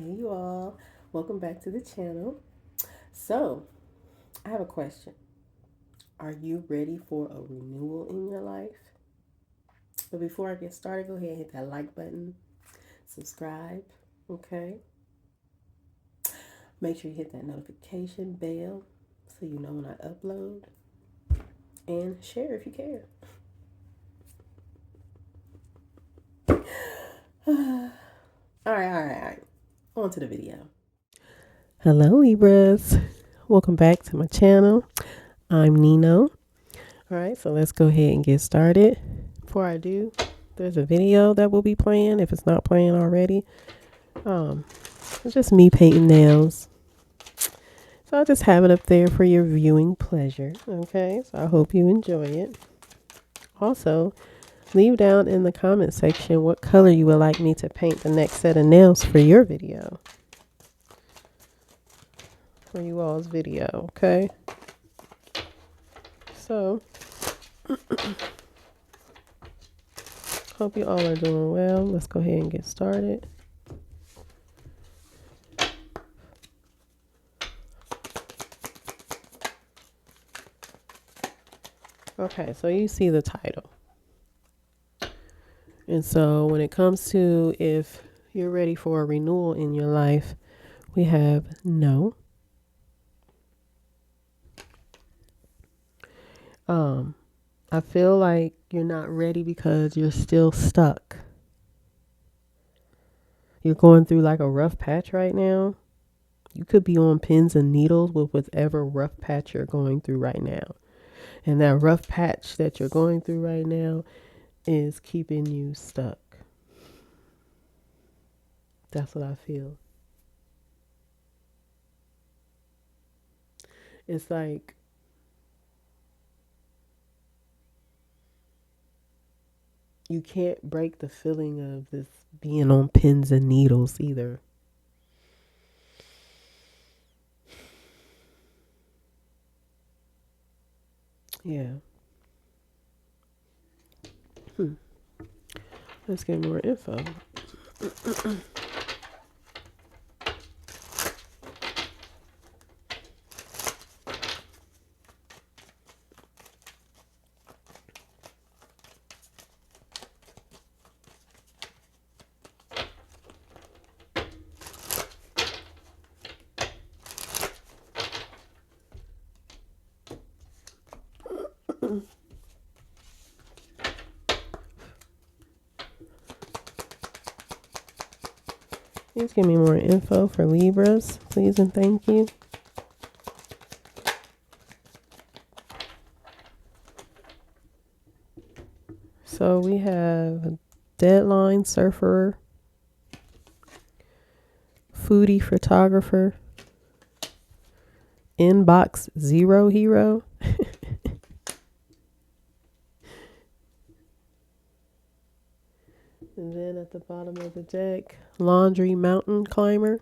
Hey you all, welcome back to the channel. So, I have a question. Are you ready for a renewal in your life? But before I get started, go ahead and hit that like button, subscribe, okay? Make sure you hit that notification bell so you know when I upload, and share if you care. All right. On to the video. Hello, Libras. Welcome back to my channel. I'm Nino. All right, so let's go ahead and get started. Before I do, there's a video that will be playing if it's not playing already. It's just me painting nails. So I'll just have it up there for your viewing pleasure. Okay, so I hope you enjoy it. Also, leave down in the comment section what color you would like me to paint the next set of nails for your video. For you all's video, okay? So, hope you all are doing well. Let's go ahead and get started. Okay, so you see the title. And so when it comes to if you're ready for a renewal in your life, we have no. I feel like you're not ready because you're still stuck. You're going through like a rough patch right now. You could be on pins and needles with whatever rough patch you're going through right now. And that rough patch that you're going through right now is keeping you stuck. That's what I feel. It's like you can't break the feeling of this being on pins and needles either. Yeah. Let's get more info. Please give me more info for Libras, please and thank you. So we have a deadline surfer, foodie photographer, inbox zero hero. And then at the bottom of the deck, laundry mountain climber.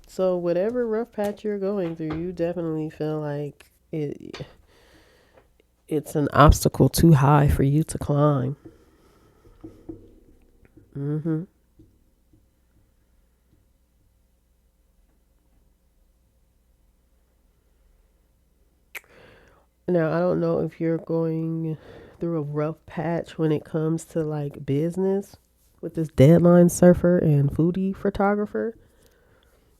So whatever rough patch you're going through, you definitely feel like it's an obstacle too high for you to climb. Now, I don't know if you're going through a rough patch when it comes to like business with this deadline surfer and foodie photographer.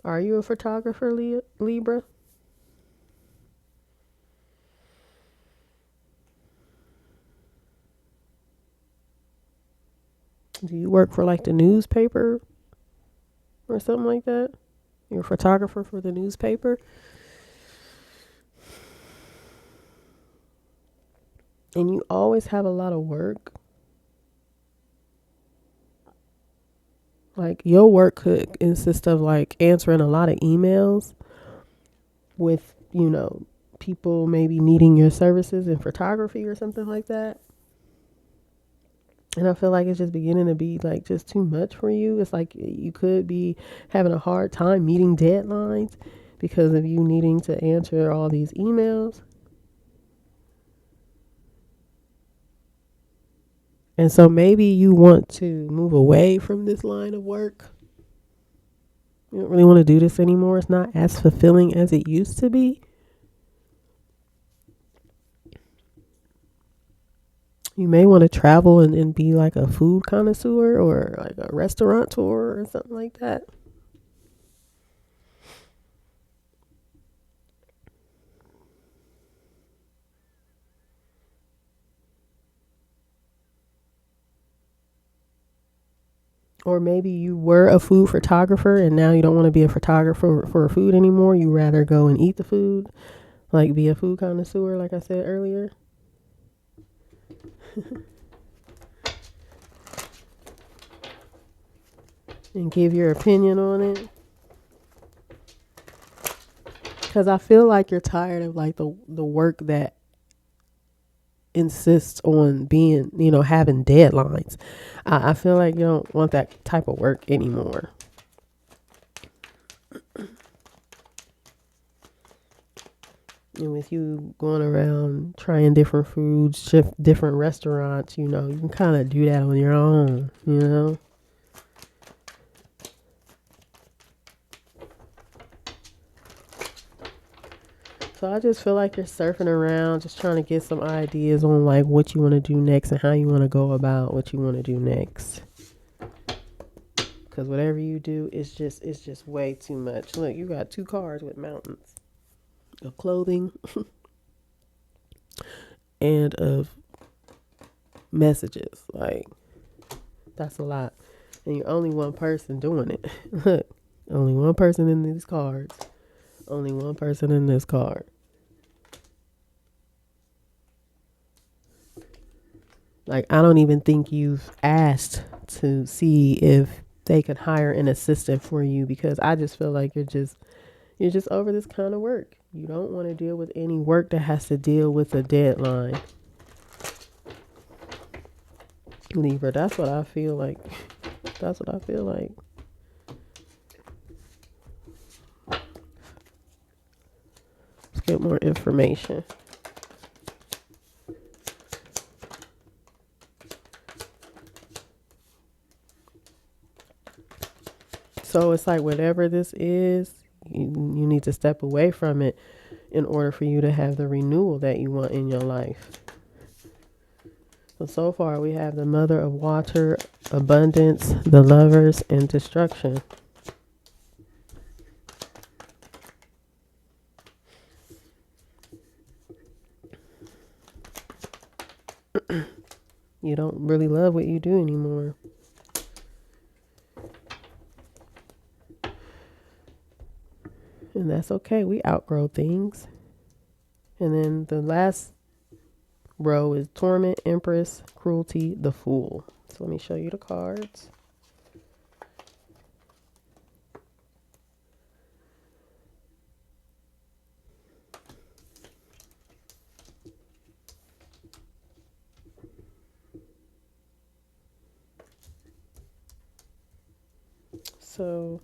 Are you a photographer, Libra? Do you work for like the newspaper or something like that? You're a photographer for the newspaper? And you always have a lot of work. Like your work could consist of like answering a lot of emails with, people maybe needing your services in photography or something like that. And I feel like it's just beginning to be like just too much for you. It's like you could be having a hard time meeting deadlines because of you needing to answer all these emails. And so maybe you want to move away from this line of work. You don't really want to do this anymore. It's not as fulfilling as it used to be. You may want to travel and be like a food connoisseur or like a restaurateur or something like that. Or maybe you were a food photographer and now you don't want to be a photographer for food anymore. You rather go and eat the food, like be a food connoisseur, like I said earlier. And give your opinion on it. Because I feel like you're tired of like the work that insists on being, having deadlines. I feel like you don't want that type of work anymore. And with you going around trying different foods, different restaurants, you can kind of do that on your own. So I just feel like you're surfing around, just trying to get some ideas on like what you want to do next and how you want to go about what you want to do next. Because whatever you do, it's just way too much. Look, you got 2 cards with mountains of clothing and of messages. Like, that's a lot. And you're only one person doing it. Look, only one person in these cards. Only one person in this card. Like, I don't even think you've asked to see if they could hire an assistant for you, because I just feel like you're just over this kind of work. You don't want to deal with any work that has to deal with a deadline. Libra, that's what I feel like. That's what I feel like. Let's get more information. So it's like whatever this is, you need to step away from it in order for you to have the renewal that you want in your life. So far we have the Mother of Water, abundance, the Lovers, and destruction. You don't really love what you do anymore. And that's okay. We outgrow things. And then the last row is Torment, Empress, Cruelty, the Fool. So let me show you the cards. So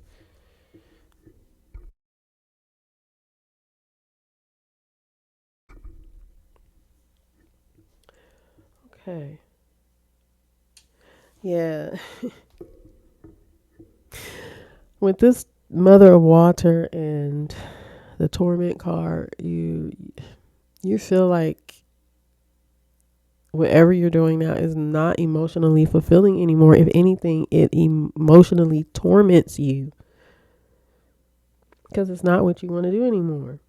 okay. Yeah. With this Mother of Water and the Torment card, you feel like whatever you're doing now is not emotionally fulfilling anymore. If anything, it emotionally torments you because it's not what you want to do anymore.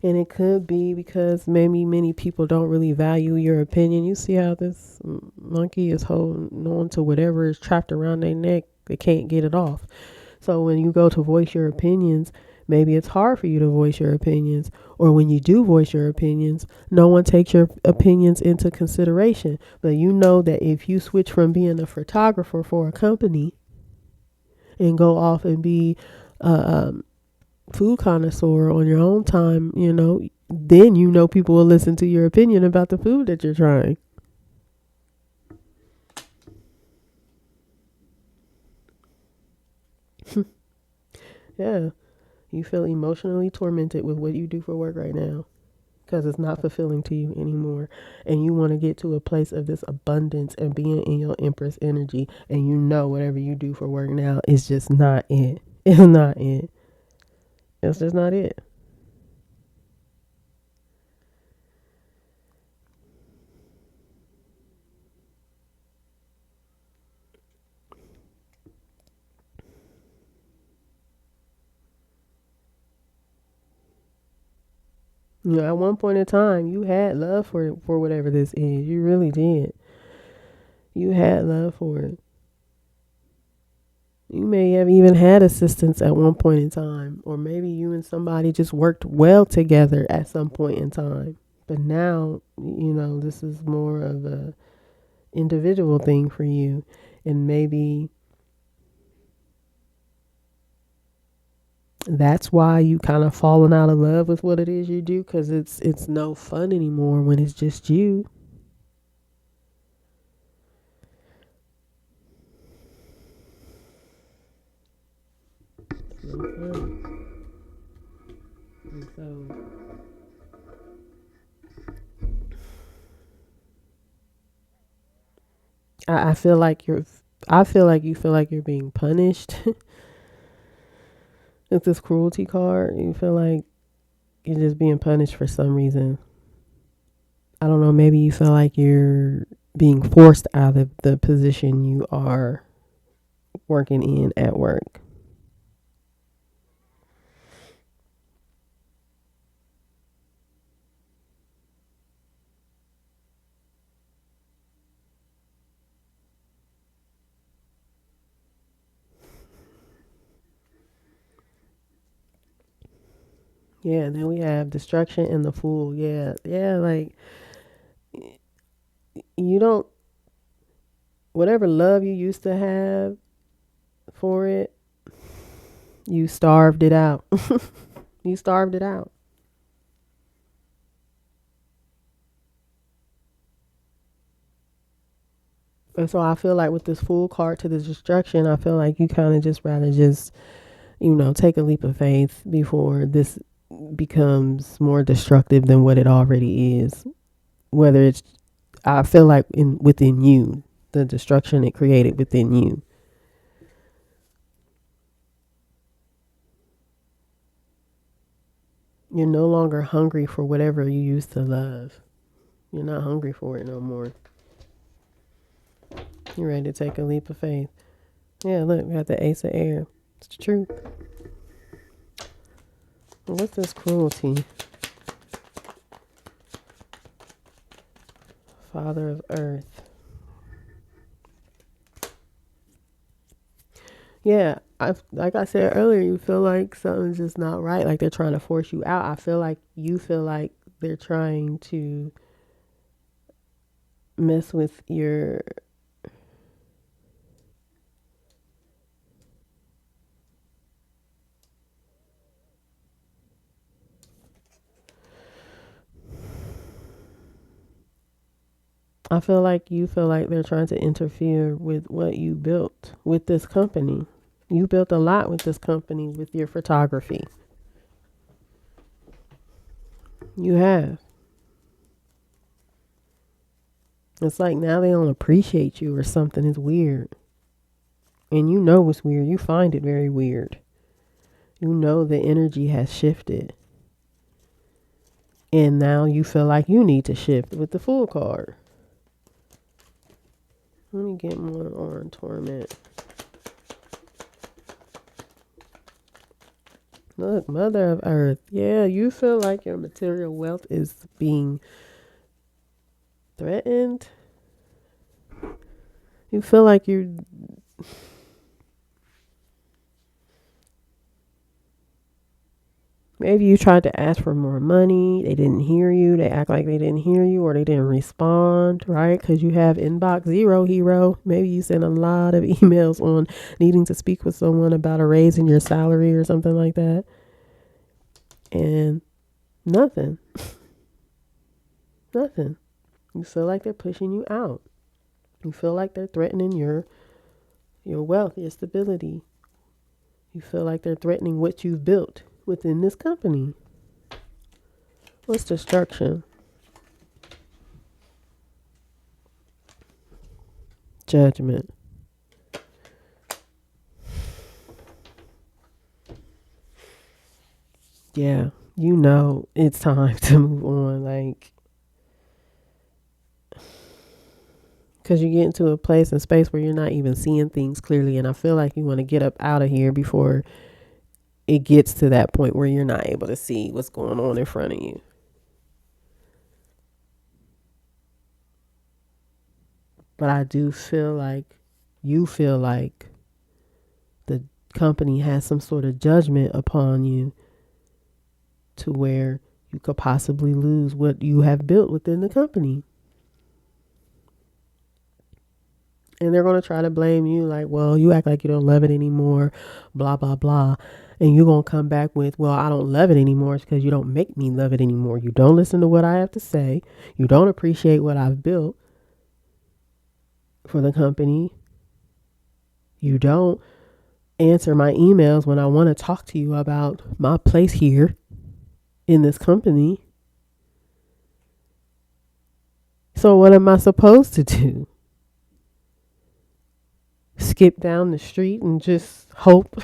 And it could be because maybe many people don't really value your opinion. You see how this monkey is holding on to whatever is trapped around their neck. They can't get it off. So when you go to voice your opinions, maybe it's hard for you to voice your opinions. Or when you do voice your opinions, no one takes your opinions into consideration. But you know that if you switch from being a photographer for a company and go off and be food connoisseur on your own time, then people will listen to your opinion about the food that you're trying. Yeah. You feel emotionally tormented with what you do for work right now. because it's not fulfilling to you anymore. And you want to get to a place of this abundance and being in your Empress energy. And you know whatever you do for work now is just not it. It's not it. It's just not it. You know, at one point in time, you had love for whatever this is. You really did. You had love for it. You may have even had assistance at one point in time, or maybe you and somebody just worked well together at some point in time. But now, you know, this is more of a individual thing for you, and maybe that's why you kind of fallen out of love with what it is you do, because it's no fun anymore when it's just you. It's no fun. And so I feel like I feel like you feel like you're being punished with this cruelty card. You feel like you're just being punished for some reason. I don't know, maybe you feel like you're being forced out of the position you are working in at work. Yeah, and then we have destruction and the fool. Yeah, yeah, like you don't, whatever love you used to have for it, you starved it out. You starved it out. And so I feel like with this fool card to the destruction, I feel like you kind of just rather just, you know, take a leap of faith before this becomes more destructive than what it already is. Whether it's, I feel like in within you, the destruction it created within you. You're no longer hungry for whatever you used to love. You're not hungry for it no more. You're ready to take a leap of faith. Yeah, look, we got the Ace of Air. It's the truth. What's this cruelty? Father of Earth. Yeah, like I said earlier, you feel like something's just not right. Like they're trying to force you out. I feel like you feel like they're trying to mess with your. I feel like you feel like they're trying to interfere with what you built with this company. You built a lot with this company with your photography. You have. It's like now they don't appreciate you or something is weird. And you know it's weird. You find it very weird. You know the energy has shifted. And now you feel like you need to shift with the Fool card. Let me get more on Torment. Look, Mother of Earth. Yeah, you feel like your material wealth is being threatened. You feel like you. Maybe you tried to ask for more money. They didn't hear you. They act like they didn't hear you or they didn't respond, right? Because you have inbox zero, hero. Maybe you sent a lot of emails on needing to speak with someone about a raise in your salary or something like that. And nothing. Nothing. You feel like they're pushing you out. You feel like they're threatening your wealth, your stability. You feel like they're threatening what you've built within this company. What's destruction? Judgment. Yeah, it's time to move on. Like, because you get into a place and space where you're not even seeing things clearly. And I feel like you want to get up out of here before it gets to that point where you're not able to see what's going on in front of you. But I do feel like you feel like the company has some sort of judgment upon you to where you could possibly lose what you have built within the company. And they're going to try to blame you like, well, you act like you don't love it anymore, blah, blah, blah. And you're going to come back with, well, I don't love it anymore. It's because you don't make me love it anymore. You don't listen to what I have to say. You don't appreciate what I've built for the company. You don't answer my emails when I want to talk to you about my place here in this company. So what am I supposed to do? Skip down the street and just hope,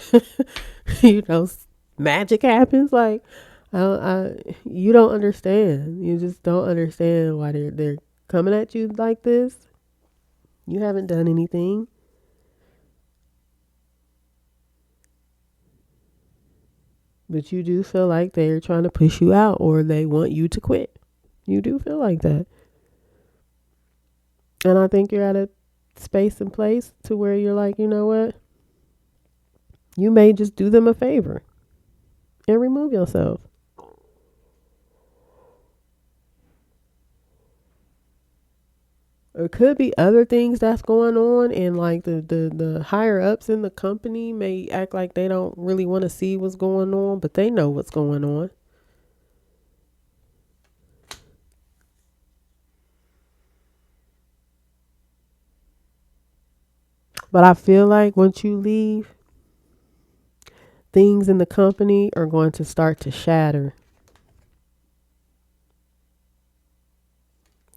magic happens? Like, you don't understand. You just don't understand why they're coming at you like this. You haven't done anything. But you do feel like they're trying to push you out or they want you to quit. You do feel like that. And I think you're at a space and place to where you're like, you know what? You may just do them a favor and remove yourself. Or it could be other things that's going on, and like the higher ups in the company may act like they don't really want to see what's going on, but they know what's going on. But I feel like once you leave, things in the company are going to start to shatter.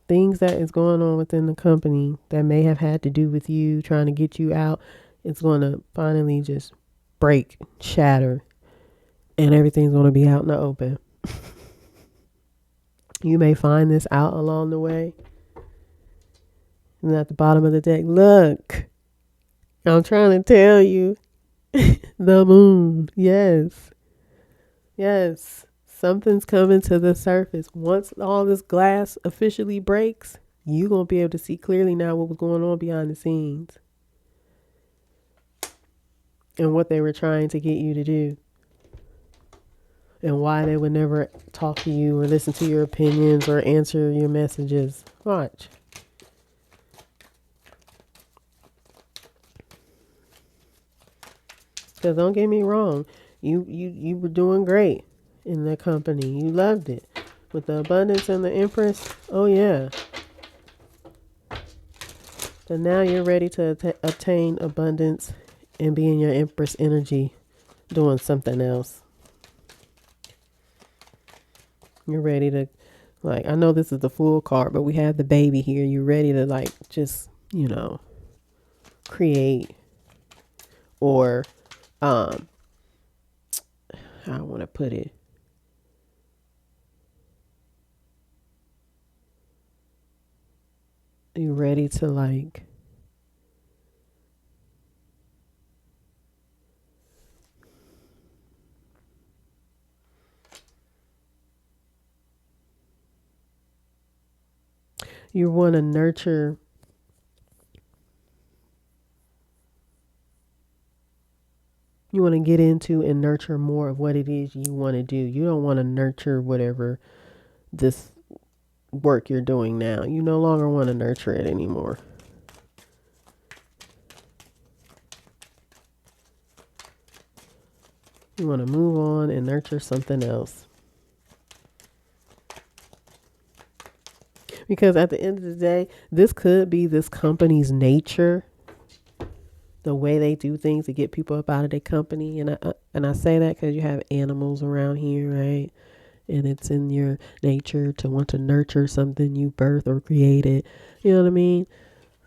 Things that is going on within the company that may have had to do with you trying to get you out, it's going to finally just break, shatter, and everything's going to be out in the open. You may find this out along the way. And at the bottom of the deck, look, I'm trying to tell you. The moon. Yes. Yes. Something's coming to the surface. Once all this glass officially breaks, you're going to be able to see clearly now what was going on behind the scenes. And what they were trying to get you to do. And why they would never talk to you or listen to your opinions or answer your messages. Watch. Because don't get me wrong, you were doing great in the company. You loved it. With the abundance and the empress, oh yeah. But now you're ready to obtain abundance and be in your empress energy doing something else. You're ready to, like, I know this is the Fool card, but we have the Baby here. You're ready to, like, just, create or, how I want to put it. You're ready to, like, you want to nurture you want to get into and nurture more of what it is you want to do. You don't want to nurture whatever this work you're doing now. You no longer want to nurture it anymore. You want to move on and nurture something else. Because at the end of the day, this could be this company's nature, the way they do things to get people up out of their company. And I say that because you have animals around here, right? and it's in your nature to want to nurture something you birthed or created. You know what I mean?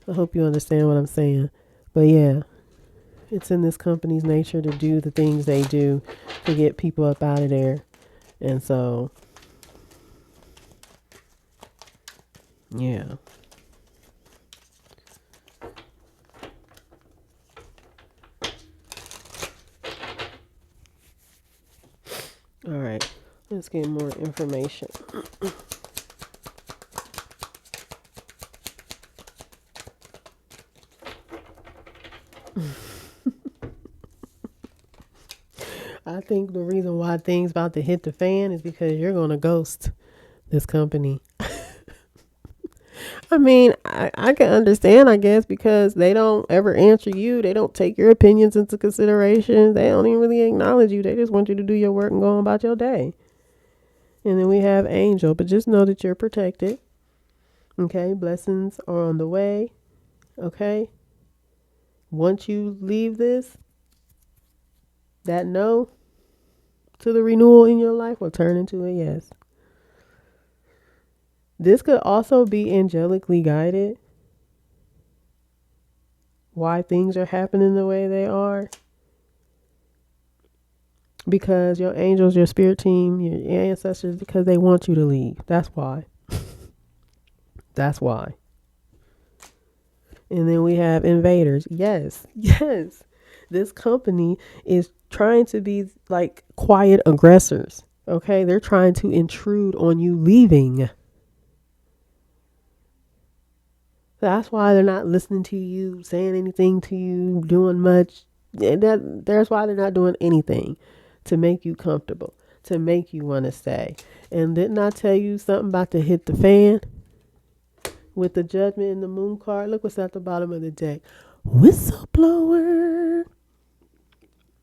I hope you understand what I'm saying. But yeah, it's in this company's nature to do the things they do to get people up out of there. And so, yeah. All right, let's get more information. I think the reason why things about to hit the fan is because you're going to ghost this company. I mean, I can understand, I guess, because they don't ever answer you. They don't take your opinions into consideration. They don't even really acknowledge you. They just want you to do your work and go on about your day. And then we have Angel, but just know that you're protected. Okay, blessings are on the way. Okay, once you leave this, that no to the renewal in your life will turn into a yes. This could also be angelically guided. Why things are happening the way they are. Because your angels, your spirit team, your ancestors, because they want you to leave. That's why. That's why. And then we have invaders. Yes, yes. This company is trying to be like quiet aggressors. Okay, they're trying to intrude on you leaving. That's why they're not listening to you, saying anything to you, doing much. That's why they're not doing anything to make you comfortable, to make you want to stay. And didn't I tell you something about to hit the fan? With the judgment in the moon card, look what's at the bottom of the deck. Whistleblower.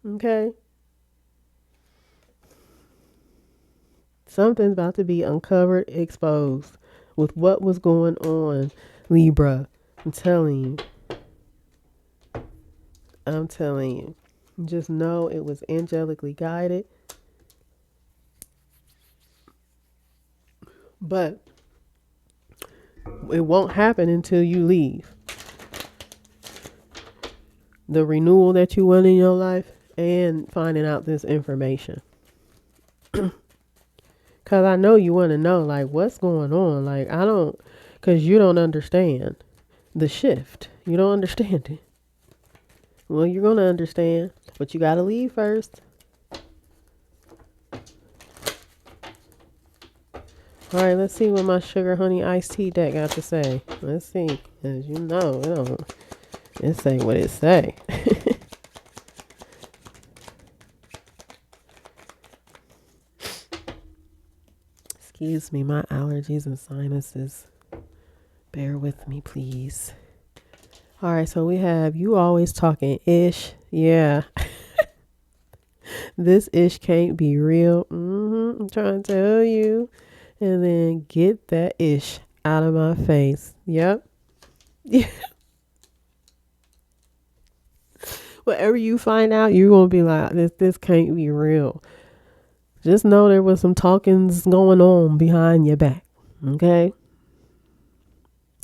Okay. Something's about to be uncovered, exposed with what was going on, Libra. I'm telling you. I'm telling you. Just know it was angelically guided. But it won't happen until you leave. The renewal that you want in your life and finding out this information. Because I know you want to know, like, what's going on. Like, I don't, because you don't understand the shift. You don't understand it. Well, you're going to understand, but you got to leave first. All right, let's see what my sugar honey iced tea deck got to say. Let's see. As you know, it say what it say. Excuse me, my allergies and sinuses. Bear with me, please. All right, so we have you always talking ish. Yeah. This ish can't be real. I'm trying to tell you. And then get that ish out of my face. Yep. Yeah. Whatever you find out, you're going to be like, this can't be real. Just know there was some talkings going on behind your back. Okay?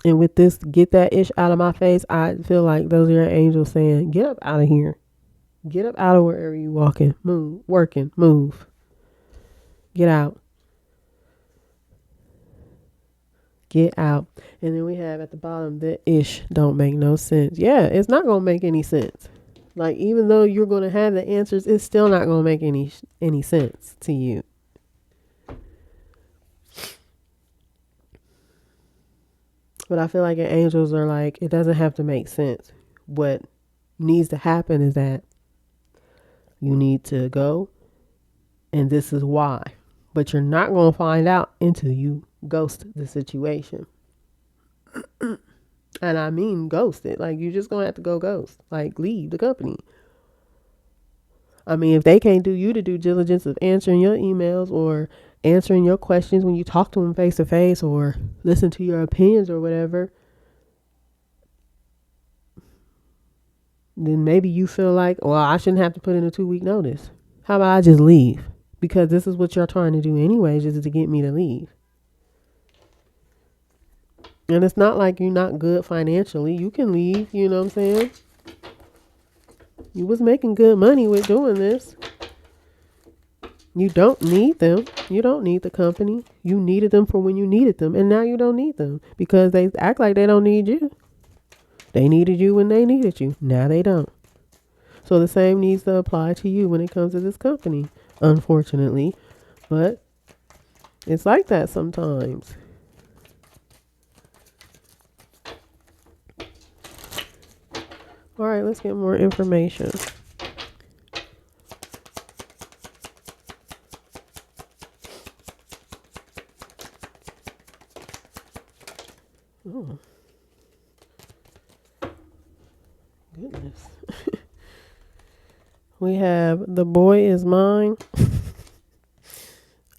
And with this, get that ish out of my face, I feel like those are your angels saying, get up out of here. Get up out of wherever you walking. Move. Working. Move. Get out. Get out. And then we have at the bottom, that ish don't make no sense. Yeah, it's not going to make any sense. Like, even though you're going to have the answers, it's still not going to make any sense to you. But I feel like your angels are like, it doesn't have to make sense. What needs to happen is that you need to go, and this is why. But you're not going to find out until you ghost the situation. And I mean ghost it. Like, you're just going to have to go ghost. Like, leave the company. I mean, if they can't do you the due diligence of answering your emails or answering your questions when you talk to them face to face or listen to your opinions or whatever, then maybe you feel like, well, I shouldn't have to put in a 2-week notice. How about I just leave? because this is what you're trying to do anyways, just to get me to leave. And it's not like you're not good financially. You can leave, you know what I'm saying? You was making good money with doing this. You don't need them. You don't need the company. You needed them for when you needed them. And now you don't need them because they act like they don't need you. They needed you when they needed you. Now they don't. So the same needs to apply to you when it comes to this company, unfortunately. But it's like that sometimes. All right, let's get more information. Oh, goodness. We have the boy is mine.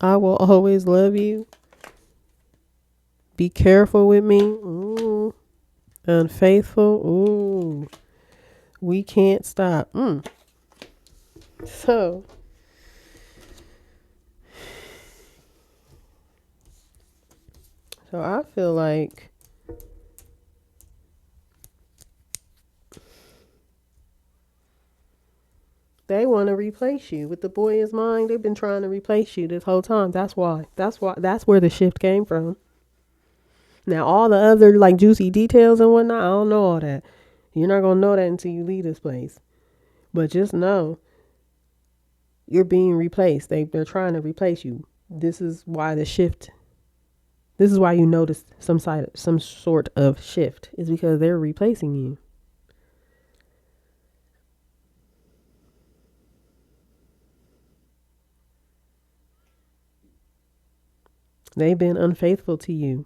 I will always love you. Be careful with me. Ooh. Unfaithful. Ooh. We can't stop. So I feel like they want to replace you with the boy is mine. They've been trying to replace you this whole time. That's why. That's where the shift came from. Now, all the other like juicy details and whatnot, I don't know all that. You're not going to know that until you leave this place. But just know you're being replaced. They're trying to replace you. This is why the shift. This is why you notice some sort of shift is because they're replacing you. They've been unfaithful to you.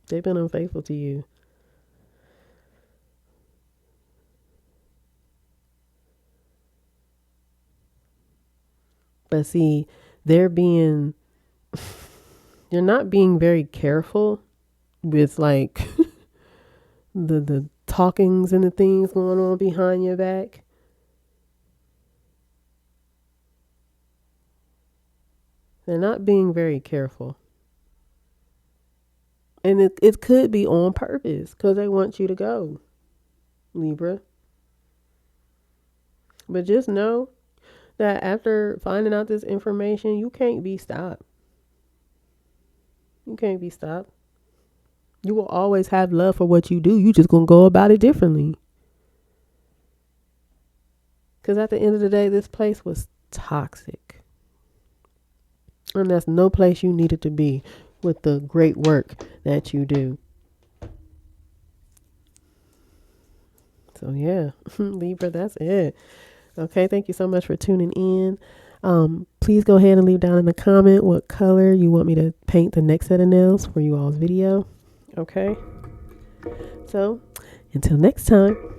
They've been unfaithful to you. But see, they're not being very careful with like the talkings and the things going on behind your back. They're not being very careful. And it could be on purpose because they want you to go, Libra. But just know that after finding out this information, you can't be stopped. You can't be stopped. You will always have love for what you do. You just going to go about it differently. Because at the end of the day, this place was toxic. And that's no place you needed to be with the great work that you do. So yeah, Libra, that's it. Okay, thank you so much for tuning in. Please go ahead and leave down in the comment what color you want me to paint the next set of nails for you all's video. Okay, so until next time.